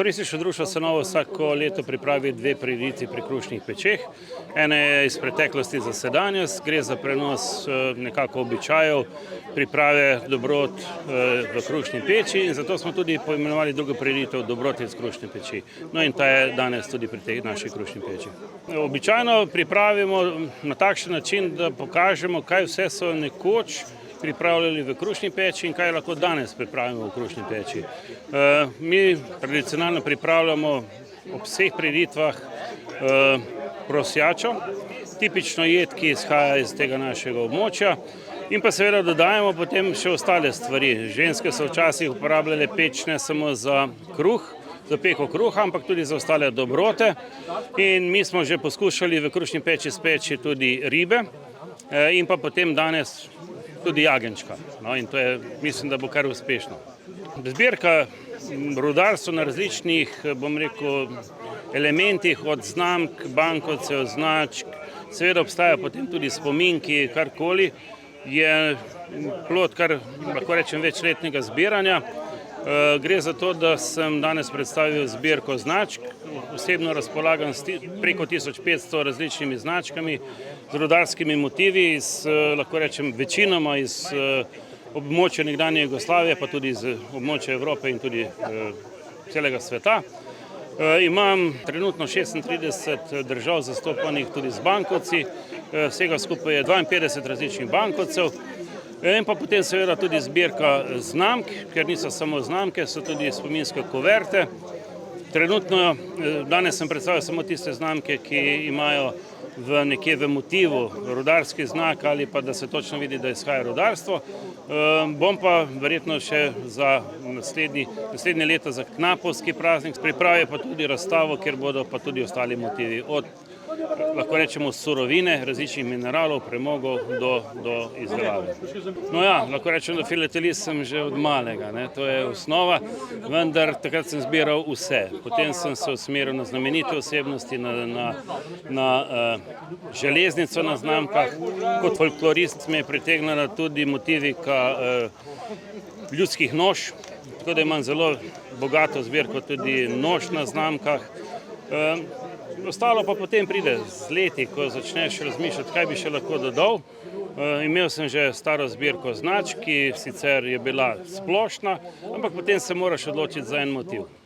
Turistično društvo Senovo vsako leto pripravi dve prireditvi pri krušnih pečeh. Ena je iz preteklosti za sedanjost, gre za prenos nekako običajev priprave dobrot v krušni peči in zato smo tudi poimenovali drugo prireditev Dobrote iz krušne peči. No in ta je danes tudi pri tej naši krušni peči. Običajno pripravimo na takšen način, da pokažemo, kaj vse so nekoč pripravljali v krušni peči in kaj lahko danes pripravimo v krušni peči. Mi tradicionalno pripravljamo ob vseh prireditvah prosjačo, tipično jed, ki izhaja iz tega našega območja, in pa seveda dodajamo potem še ostale stvari. Ženske so včasih uporabljale peč ne samo za kruh, za peko kruha, ampak tudi za ostale dobrote. In mi smo že poskušali v krušni peči speči tudi ribe in pa potem danes tudi jagenjčka. No, in to je, mislim, da bo kar uspešno. Zbirka rudarstva na različnih, bom rekel, elementih, od znamk, bankovcev, značk, seveda obstaja potem tudi spominki, karkoli, je plod kar, lahko rečem, večletnega zbiranja. Gre za to, da sem danes predstavil zbirko značk. Osebno razpolagam s preko 1500 različnimi značkami, z rudarskimi motivi, lahko rečem, večinoma iz območja nekdanje Jugoslavije, pa tudi iz območja Evrope in tudi celega sveta. Imam trenutno 36 držav zastopanih tudi z bankovci, vsega skupaj je 52 različnih bankovcev. In pa potem seveda tudi zbirka znamk, ker niso samo znamke, so tudi spominske kuverte. Trenutno, danes sem predstavil samo tiste znamke, ki imajo nekje v motivu rudarski znak ali pa da se točno vidi, da izhaja rudarstvo. Bom pa verjetno še za naslednje leto za knapovski praznik pripravil pa tudi razstavo, kjer bodo pa tudi ostali motivi od, lahko rečemo, surovine, različnih mineralov, premogov do izdelave. No ja, lahko rečem, da filatelist sem že od malega, to je osnova, vendar takrat sem zbiral vse. Potem sem se usmeril na znamenite osebnosti, na železnico na znamkah. Kot folklorist me je pritegnila tudi motivika ljudskih nož, tako da imam zelo bogato zbirko tudi nož na znamkah. Ostalo pa potem pride z leti, ko začneš razmišljati, kaj bi še lahko dodal. Imel sem že staro zbirko značk, ki sicer je bila splošna, ampak potem se moraš odločiti za en motiv.